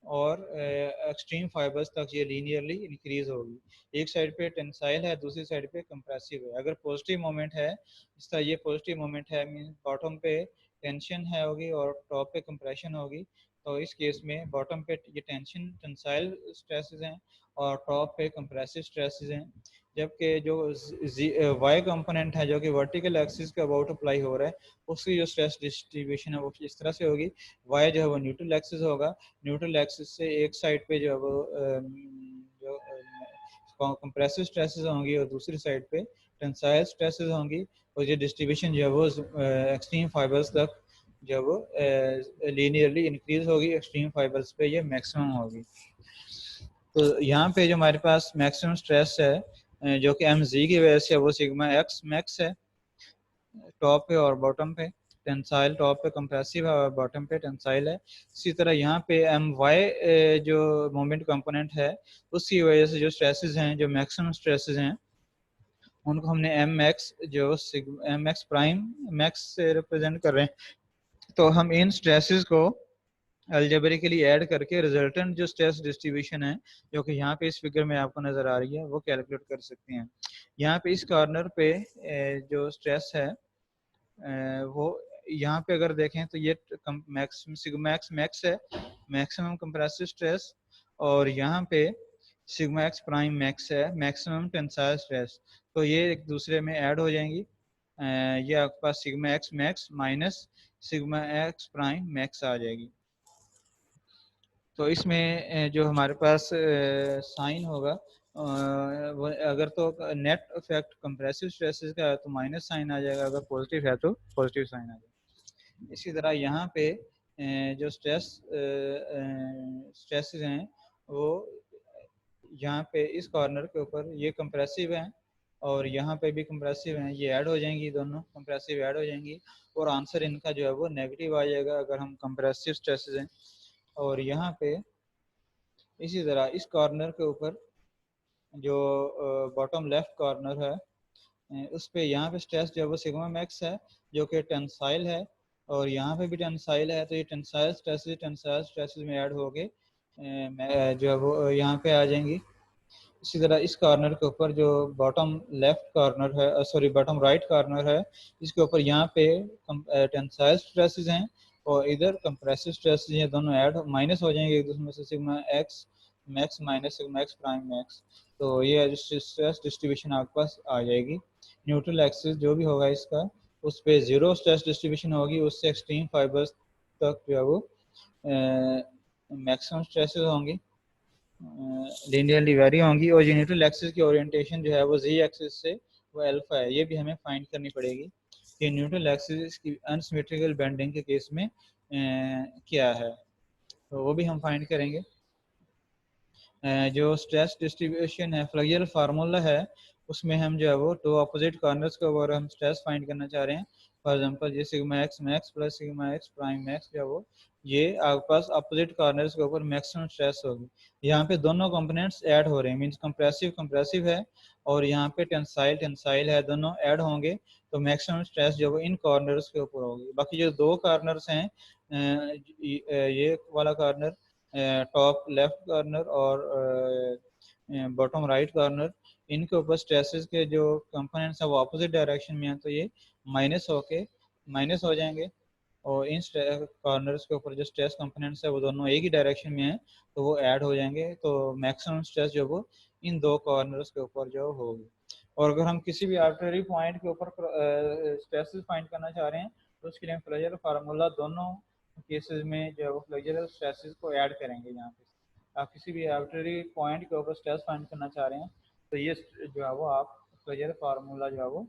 और एक्सट्रीम फाइबर्स तक ये लीनियरली इंक्रीज होगी। एक साइड पे टेंसाइल है दूसरी साइड पे कंप्रेसिव है। अगर पॉजिटिव मोमेंट है जिस तरह ये पॉजिटिव मोमेंट है मीन बॉटम पे टेंशन है होगी और टॉप पे कंप्रेशन होगी, तो इस केस में बॉटम पे ये टेंशन टेंसाइल स्ट्रेसेस हैं और टॉप पे कंप्रेसिव स्ट्रेसेस हैं, जबकि जो वाई कंपोनेंट है जो कि वर्टिकल एक्सिस के अबाउट अप्लाई हो रहा है उसकी जो स्ट्रेस डिस्ट्रीब्यूशन है वो इस तरह से होगी। वाई जो है वो न्यूट्रल एक्सिस होगा, न्यूट्रल एक्सिस से एक साइड पे जो है वो जो कंप्रेसिव स्ट्रेसेस होंगी और दूसरी साइड पे टेंसाइल स्ट्रेसेस होंगी, और ये डिस्ट्रीब्यूशन जो है वो एक्सट्रीम फाइबर्स तक जो वो लीनियरली इंक्रीज होगी, एक्सट्रीम फाइबर्स पे ये मैक्सिमम होगी। तो यहाँ पे जो हमारे पास मैक्सिमम स्ट्रेस है जो कि एम जी की वजह से वो सिग्मा एक्स मैक्स है टॉप पे और बॉटम पे, टेंसाइल टॉप पे कंप्रेसिव है और बॉटम पे टेंसाइल है। इसी तरह यहाँ पे एम वाई जो मोमेंट कंपोनेंट है उसकी वजह से जो स्ट्रेसेस हैं जो मैक्सिमम स्ट्रेसेस हैं उनको हमने एम एक्स जो एम एक्स प्राइम मैक्स से रिप्रेजेंट कर रहे हैं। तो हम इन स्ट्रेसेस को अलजेब्रिकली ऐड करके रिजल्टेंट जो स्ट्रेस डिस्ट्रीब्यूशन है जो कि यहाँ पे इस फिगर में आपको नजर आ रही है वो कैलकुलेट कर सकते हैं। यहाँ पे इस कॉर्नर पे जो स्ट्रेस है वो यहाँ पे अगर देखें तो ये मैक्सिमम सिग्मा एक्स मैक्स है मैक्सिमम कंप्रेसिव स्ट्रेस, और यहाँ पे सिग्मा एक्स प्राइम मैक्स है मैक्सिमम टेंसाइल स्ट्रेस। तो ये एक दूसरे में ऐड हो जाएंगी, ये आपके पास sigma x max minus sigma x prime max आ जाएगी। तो इसमें जो हमारे पास साइन होगा वो अगर तो नेट इफेक्ट कंप्रेसिव स्ट्रेसेस का है तो माइनस साइन आ जाएगा, अगर पॉजिटिव है तो पॉजिटिव साइन आ जाएगा। इसी तरह यहाँ पे जो स्ट्रेसेस हैं वो यहाँ पे इस कॉर्नर के ऊपर ये कंप्रेसिव हैं और यहाँ पे भी कंप्रेसिव हैं, ये ऐड हो जाएंगी, दोनों कंप्रेसिव ऐड हो जाएंगी और आंसर इनका जो है वो नेगेटिव आ जाएगा अगर हम कंप्रेसिव स्ट्रेसेस हैं। और यहाँ पे इसी तरह इस कॉर्नर के ऊपर जो बॉटम लेफ्ट कॉर्नर है उस पे यहाँ पे स्ट्रेस जो है वो सिग्मा मैक्स है जो कि टेंसाइल है और यहाँ पे भी टेंसाइल है, तो ये टेंसाइल स्ट्रेसेस में ऐड हो गए जो है वो यहाँ पे आ जाएंगी। इसी तरह इस कॉर्नर के ऊपर जो बॉटम लेफ्ट कॉर्नर है, सॉरी बॉटम राइट कॉर्नर है, इसके ऊपर यहाँ पे टेंसाइल स्ट्रेसेस हैं और इधर कंप्रेसिव स्ट्रेसेस हैं, दोनों ऐड माइनस हो जाएंगे एक दूसरे में से, sigma x max minus sigma x prime max. तो ये स्ट्रेस डिस्ट्रीब्यूशन आपके पास आ जाएगी। न्यूट्रल एक्सिस जो भी होगा इसका उस पर जीरो स्ट्रेस डिस्ट्रीब्यूशन होगी, उससे एक्सट्रीम फाइबर्स तक जो है वो मैक्सिमम स्ट्रेसेस होंगी, लीनियरली वेरी होंगी। और न्यूट्रल एक्सिस की ओरिएंटेशन जो है वो जी एक्सिस से वो अल्फा है, ये भी हमें फाइंड करनी पड़ेगी कि न्यूट्रल एक्सिस की अनसिमेट्रिकल बेंडिंग के केस में क्या है, तो वो भी हम फाइंड करेंगे। जो स्ट्रेस डिस्ट्रीब्यूशन है फ्लेक्सुरल फार्मूला है उसमें हम जो है वो दो अपोजिट कॉर्नर्स के ऊपर हम स्ट्रेस फाइंड करना चाह रहे हैं। फॉर एग्जांपल ये sigma x max plus sigma x prime max जो है वो ये आपके पास अपोजिट कॉर्नर्स के ऊपर मैक्सिमम स्ट्रेस होगी। यहाँ पे दोनों कंपोनेंट्स ऐड हो रहे हैं, मीन्स कंप्रेसिव कंप्रेसिव है और यहाँ पे टेंसाइल टेंसाइल है, दोनों ऐड होंगे तो मैक्सिमम स्ट्रेस जो है इन कॉर्नर्स के ऊपर होगी। बाकी जो दो कॉर्नर्स हैं ये वाला कॉर्नर टॉप लेफ्ट कॉर्नर और बॉटम राइट कॉर्नर, इनके ऊपर स्ट्रेसेस के जो कंपोनेंट्स हैं वो अपोजिट डायरेक्शन में हैं तो ये माइनस होके माइनस हो जाएंगे और इन कॉर्नर्स के ऊपर जो स्ट्रेस कंपोनेंट्स है वो दोनों एक ही डायरेक्शन में हैं तो वो ऐड हो जाएंगे, तो मैक्सिमम स्ट्रेस जो वो इन दो कॉर्नर्स के ऊपर जो होगी। और अगर हम किसी भी आर्बिट्रेरी पॉइंट के ऊपर स्ट्रेसेस फाइंड करना चाह रहे हैं तो उसके लिए फ्लेक्सुरल फार्मूला दोनों केसेस में जो है वो फ्लेक्सुरल स्ट्रेसेस को ऐड करेंगे। यहाँ पे आप किसी भी आर्बिट्रेरी पॉइंट के ऊपर स्ट्रेस फाइंड करना चाह रहे हैं तो ये जो है वो आप फ्लेक्सुरल फार्मूला जो है वो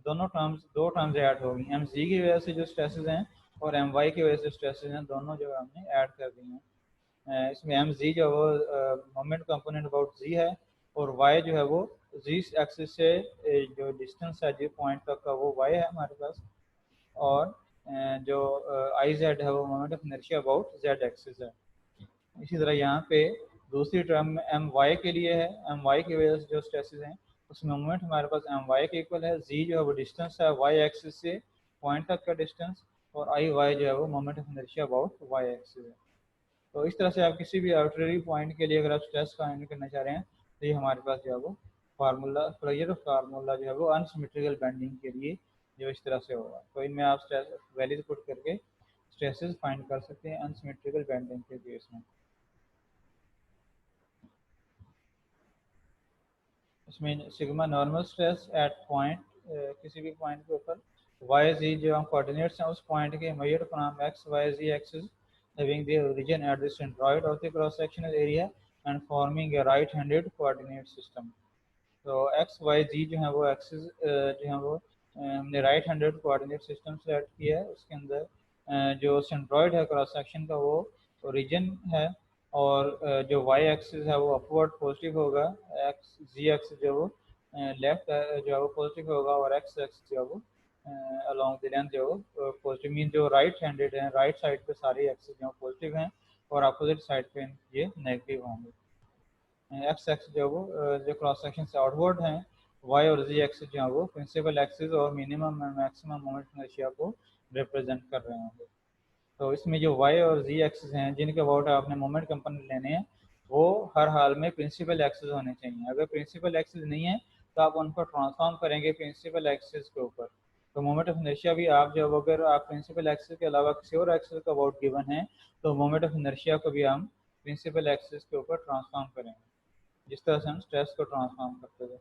दोनों टर्म्स दो टर्म्स ऐड होगी, एम जी की वजह से जो स्ट्रेसेस हैं और एम वाई की वजह से स्ट्रेसेस हैं, दोनों जो हमने ऐड कर दी हैं। इसमें एम जी जो है वो मोमेंट कंपोनेंट अबाउट जी है और वाई जो है वो जी एक्सिस से जो डिस्टेंस है जी पॉइंट तक का वो वाई है हमारे पास, और जो आई जेड है वो moment of inertia about Z axis है। इसी तरह यहाँ पे दूसरी टर्म में एम वाई के लिए है, एम वाई की वजह से जो स्ट्रेसेस हैं उसमें मोमेंट हमारे पास एम वाई के इक्वल है, जी जो है वो डिस्टेंस है वाई एक्सिस से पॉइंट तक का डिस्टेंस और आई वाई जो है वो moment of inertia about Y axis है। तो इस तरह से आप किसी भी आर्बिट्रेरी पॉइंट के लिए अगर आप स्ट्रेस फाइंड करना चाह रहे हैं तो ये हमारे पास जो है वो फार्मूला फ्लेक्सुरल फार्मूला जो है वो अनसिमेट्रिकल बेंडिंग के लिए जो इस तरह से होगा। तो इनमें आप स्ट्रेस वैल्यूज पुट करके स्ट्रेसेस फाइंड कर सकते हैं अनसिमेट्रिकल बेंडिंग के केस में। इसमें sigma normal stress eight point किसी भी पॉइंट के ऊपर वाई जी जो हम कोऑर्डिनेट्स हैं उस पॉइंट के measured from X Y Z axis having the origin at the centroid of the cross sectional area and forming a right handed coordinate system। तो एक्स वाई जी जो है वो एक्सिस जो है वो हमने right handed coordinate system select किया है, उसके अंदर जो सेंट्रॉइड है क्रॉस सेक्शन का वो ओरिजिन है और जो वाई एक्सिस है वो अपवर्ड पॉजिटिव होगा, एक्स जी एक्सिस जो वो लेफ्ट जो है वो पॉजिटिव होगा और एक्स एक्सिस जो है वो अलोंग द लेंथ जो पॉजिटिव, मीन जो राइट हैंडेड है राइट साइड पे सारी एक्सिस जो पॉजिटिव हैं और अपोजिट साइड पे ये नेगेटिव होंगे। एक्स एक्सिस जो वो जो क्रॉस सेक्शन से आउटवर्ड हैं, वाई और जी एक्सिस जो है वो प्रिंसिपल एक्सिस और मिनिमम और मैक्सिमम मोमेंट इनर्शिया को रिप्रेजेंट कर रहे होंगे। तो इसमें जो वाई और जी एक्सिस हैं जिनके अबाउट आपने मोमेंट कंपोनेंट लेने हैं वो हर हाल में प्रिंसिपल एक्सिस होने चाहिए। अगर प्रिंसिपल एक्सिस नहीं है तो आप उनको ट्रांसफॉर्म करेंगे प्रिंसिपल एक्सिस के ऊपर। तो मोमेंट ऑफ इनर्शिया भी आप जब अगर आप प्रिंसिपल एक्सिस के अलावा किसी और एक्सिस का अबाउट गिवन है तो मोमेंट ऑफ इनर्शिया को भी हम प्रिंसिपल एक्सिस के ऊपर ट्रांसफॉर्म करेंगे, जिस तरह से हम स्ट्रेस को ट्रांसफॉर्म करते थे।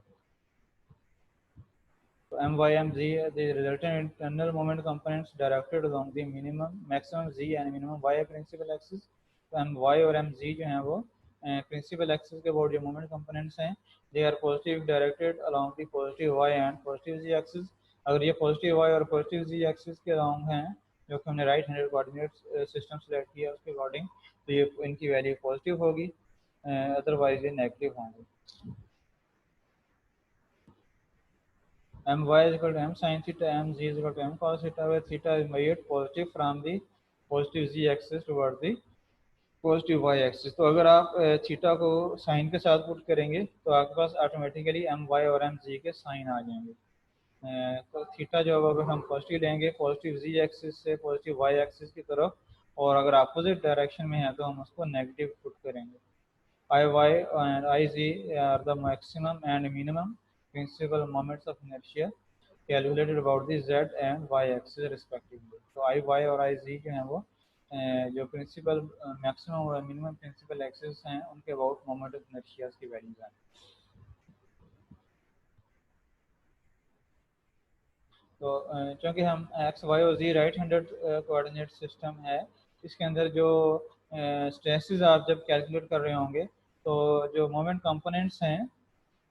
तो M Y M Z the resultant internal moment components directed along the minimum maximum z and minimum y principal axis तो एम वाई और एम जी जो हैं वो प्रिंसिपल एक्सिस के अबाउट जो मोमेंट कंपोनेंट्स हैं, they are positive directed along the positive Y and positive Z axis. अगर ये पॉजिटिव वाई और पॉजिटिव जी एक्सिस के अलोंग हैं, जो कि हमने right handed coordinate system select किया उसके अकॉर्डिंग, तो ये इनकी वैल्यू पॉजिटिव होगी, अदरवाइज ये नेगेटिव होंगे। My is equal to m sin theta, mz is equal to m cos theta, where theta is made positive from the positive z axis toward the positive Y axis. तो अगर आप theta को sign के साथ put करेंगे तो आपके पास automatically M Y और एम जी के साइन आ जाएंगे। तो थीटा जो अगर हम पॉजिटिव लेंगे पॉजिटिव जी एक्सिस से पॉजिटिव वाई एक्सिस की तरफ, और अगर अपोजिट डायरेक्शन में है तो हम उसको नेगेटिव पुट करेंगे। I y and I z are the maximum and minimum principal moments of inertia calculated about the z and y axis respectively. तो आई वाई और आई जी जो है वो जो प्रिंसिपल मैक्सिमम और मिनिमम प्रिंसिपल एक्सिस हैं उनके अबाउट मोमेंट ऑफ इनर्शिया की वैल्यूज हैं। तो चूँकि हम एक्स वाई और जी राइट हैंडेड कोऑर्डिनेट सिस्टम है, इसके अंदर जो स्ट्रेसेस आप जब कैलकुलेट कर रहे होंगे तो जो मोमेंट कंपोनेंट्स हैं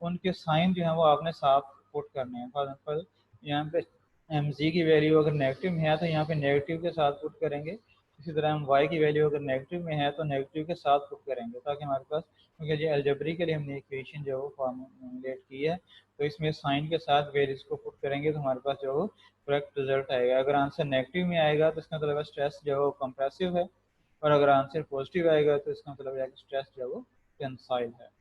उनके साइन जो है वो आपने साफ पुट करने हैं। फॉर एग्जाम्पल यहाँ पे एम जी की वैल्यू अगर नेगेटिव में है तो यहाँ पे नेगेटिव के साथ पुट करेंगे, इसी तरह हम वाई की वैल्यू अगर नेगेटिव में है तो नेगेटिव के साथ पुट करेंगे, ताकि हमारे पास, क्योंकि जो अलजेब्रिकली हमने इक्वेशन जो है वो फॉर्मुलेट की है, तो इसमें साइन के साथ वैल्यूज को पुट करेंगे तो हमारे पास जो वो करेक्ट रिजल्ट आएगा। अगर आंसर नेगेटिव में आएगा तो इसका मतलब स्ट्रेस जो है वो कंप्रेसिव है, और अगर आंसर पॉजिटिव आएगा तो इसका मतलब है कि स्ट्रेस जो है वो टेंसाइल है।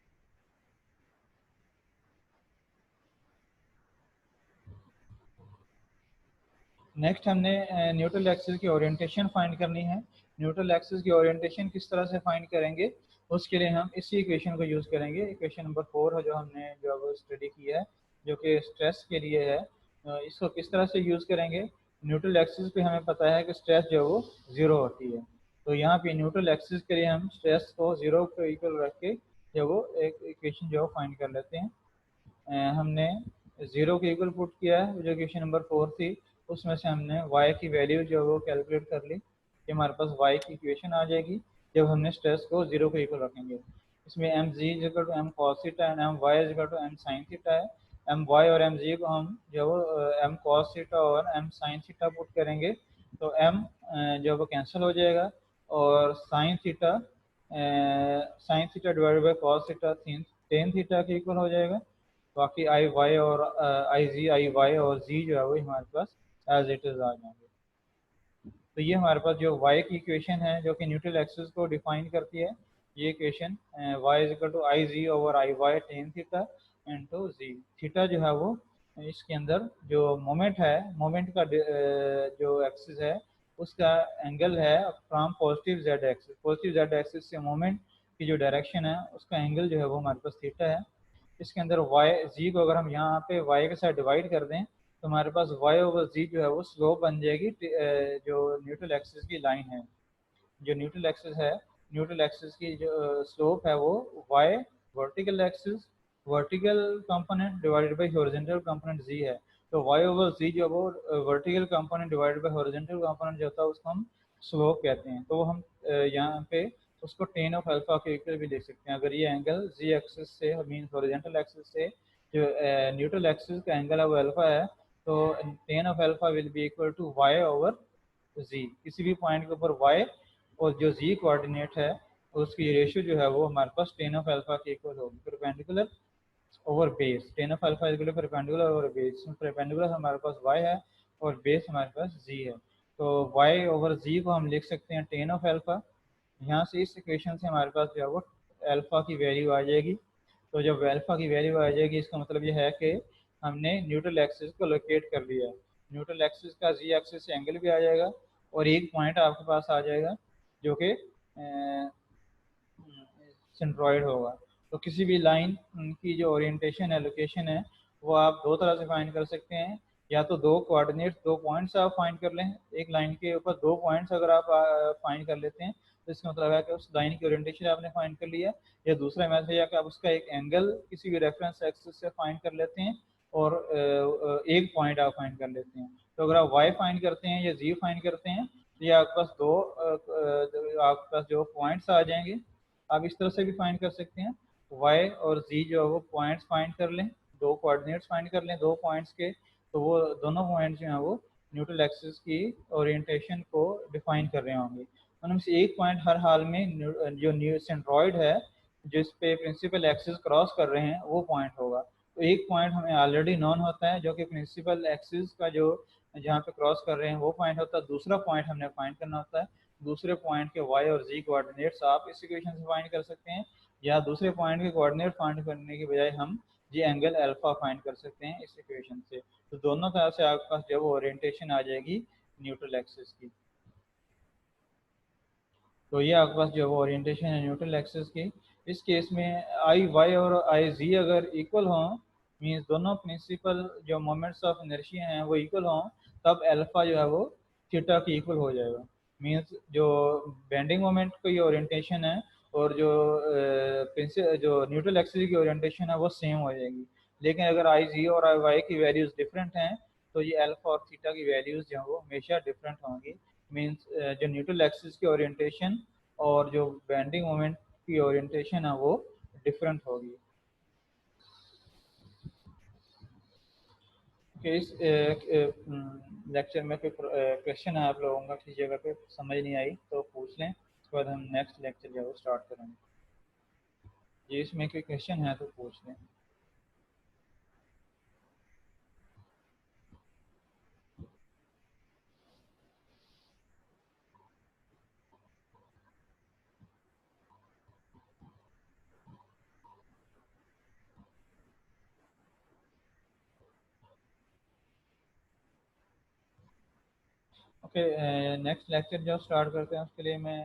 नेक्स्ट हमने न्यूट्रल एक्सिस की ओरिएंटेशन फाइंड करनी है। न्यूट्रल एक्सिस की ओरिएंटेशन किस तरह से फाइंड करेंगे, उसके लिए हम इसी इक्वेशन को यूज़ करेंगे। इक्वेशन नंबर 4 है जो हमने जो है स्टडी किया है, जो कि स्ट्रेस के लिए है। इसको किस तरह से यूज़ करेंगे, न्यूट्रल एक्सिस पे हमें पता है कि स्ट्रेस जो है वो ज़ीरो होती है, तो यहाँ पे न्यूट्रल एक्सिस के लिए हम स्ट्रेस को ज़ीरो के इक्वल रख के जो वो एक इक्वेशन जो है फाइंड कर लेते हैं। हमने ज़ीरो के इक्वल पुट किया है, जो इक्वेशन नंबर 4 थी, उसमें से हमने y की वैल्यू जो वो कैलकुलेट कर ली, कि हमारे पास y की इक्वेशन आ जाएगी जब हमने स्ट्रेस को ज़ीरो के इक्वल रखेंगे। इसमें M Z is equal to M cos theta and M Y is equal to M sine theta है। एम वाई और एम जी को हम जो वो एम कॉस थीटा और एम साइन थीटा पुट करेंगे तो एम जो वो कैंसिल हो जाएगा, और sine theta divided by cos theta tan theta के इक्वल हो जाएगा। बाकी आई वाई और आई वाई और जी जो है वो हमारे पास एज इट इज आ जाएंगे। तो ये हमारे पास जो y की इक्वेशन है जो कि न्यूट्रल एक्सिस को डिफाइन करती है, ये equation y is equal to I Z over I Y tan theta into Z. Theta जो है वो इसके अंदर जो मोमेंट है, मोमेंट का जो एक्सिस है उसका एंगल है from positive Z axis. Positive Z axis से मोमेंट की जो डायरेक्शन है उसका एंगल जो है वो हमारे पास थीटा है। इसके अंदर y जी को अगर हम यहाँ पे y के साथ डिवाइड कर दें तो हमारे पास y ओवर जी जो है वो स्लोप बन जाएगी जो न्यूट्रल एक्सिस की लाइन है। जो न्यूट्रल एक्सिस है, न्यूट्रल एक्सिस की जो स्लोप है वो y vertical axis vertical component divided by horizontal component z है। तो y ओवर z जो वो vertical component divided by horizontal component जो होता है उसको हम स्लोप कहते हैं। तो हम यहाँ पे उसको टेन ऑफ अल्फा के इक्वल भी देख सकते हैं। अगर ये एंगल z एक्सिस से मीन हॉरिजॉन्टल एक्सिस से जो न्यूट्रल एक्सिस का एंगल है वो अल्फा है, तो tan of alpha will be equal to y ओवर z। किसी भी पॉइंट के ऊपर y और जो z कोऑर्डिनेट है उसकी रेशियो जो है वो हमारे पास टेन ऑफ अल्फा के इक्वल होगी, perpendicular over base. Ten of alpha equal perpendicular over base. Perpendicular हमारे पास y है और बेस हमारे पास z है, तो y ओवर z को हम लिख सकते हैं टेन ऑफ अल्फा। यहाँ से इस इक्वेशन से हमारे पास जो है वो अल्फा की वैल्यू आ जाएगी। तो जब अल्फा की वैल्यू आ जाएगी इसका मतलब ये है कि हमने न्यूट्रल एक्सिस को लोकेट कर लिया है। न्यूट्रल एक्सिस का जी एक्सिस से एंगल भी आ जाएगा और एक पॉइंट आपके पास आ जाएगा जो कि सेंट्रॉइड होगा। तो किसी भी लाइन की जो ओरिएंटेशन है, लोकेशन है, वो आप दो तरह से फाइंड कर सकते हैं। या तो दो कोऑर्डिनेट्स, दो पॉइंट्स आप फाइंड कर लें, एक लाइन के ऊपर दो पॉइंट्स अगर आप फाइंड कर लेते हैं तो इसका मतलब है कि उस लाइन की ओरिएंटेशन आपने फाइंड कर लिया। या दूसरा मेथड है कि आप उसका एक एंगल किसी भी रेफरेंस एक्सिस से फाइंड कर लेते हैं और एक पॉइंट आप फाइंड कर लेते हैं। तो अगर आप y फाइंड करते हैं या z फाइंड करते हैं ये आपके पास आपके पास जो पॉइंट्स आ जाएंगे, आप इस तरह से भी फाइंड कर सकते हैं। y और z जो है वो पॉइंट्स फाइंड कर लें, दो कोऑर्डिनेट्स फाइंड कर लें दो पॉइंट्स के, तो वो दोनों पॉइंट्स जो हैं वो न्यूट्रल एक्सिस की ओरिएंटेशन को डिफाइन कर रहे होंगे। उनमें से एक पॉइंट हर हाल में जो न्यू सेंट्रॉइड है जिस पे प्रिंसिपल एक्सिस क्रॉस कर रहे हैं वो पॉइंट होगा। तो एक पॉइंट हमें ऑलरेडी नॉन होता है जो कि प्रिंसिपल एक्सिस का जो जहाँ पे क्रॉस कर रहे हैं वो पॉइंट होता है। दूसरा पॉइंट हमने फाइंड करना होता है। दूसरे पॉइंट के y और z कोऑर्डिनेट्स आप इस इक्वेशन से फाइंड कर सकते हैं, या दूसरे पॉइंट के कोऑर्डिनेट फाइंड करने के बजाय हम ये एंगल अल्फा फाइंड कर सकते हैं इस इक्वेशन से। तो दोनों तरह से आपके पास जब ओरिएंटेशन आ जाएगी न्यूट्रल एक्सिस की। तो ये आपके पास जो ओरिएंटेशन है न्यूट्रल एक्सिस की, इस केस में आई वाई और आई जी अगर इक्वल हों, मीन्स दोनों प्रिंसिपल जो मोमेंट्स ऑफ इनर्शिया हैं वो इक्वल हों, तब अल्फा जो है वो थीटा की इक्वल हो जाएगा। मीन्स जो बेंडिंग मोमेंट की ओरिएंटेशन है और जो न्यूट्रल एक्सिस की ओरिएंटेशन है वो सेम हो जाएगी। लेकिन अगर आई जी और आई वाई की वैल्यूज डिफरेंट हैं तो ये अल्फा और थीटा की वैल्यूज जो है वो हमेशा डिफरेंट होंगी। मीन्स जो न्यूट्रल एक्सिस की ओरिएंटेशन और जो बेंडिंग मोमेंट की ओरिएंटेशन है वो डिफरेंट होगी। कि इस लेक्चर में कोई क्वेश्चन है आप लोगों का किसी जगह पे समझ नहीं आई तो पूछ लें, उसके बाद हम नेक्स्ट लेक्चर जो है वो स्टार्ट करेंगे। ये इसमें कोई क्वेश्चन है तो पूछ लें। ओके, नेक्स्ट लेक्चर जो स्टार्ट करते हैं उसके लिए मैं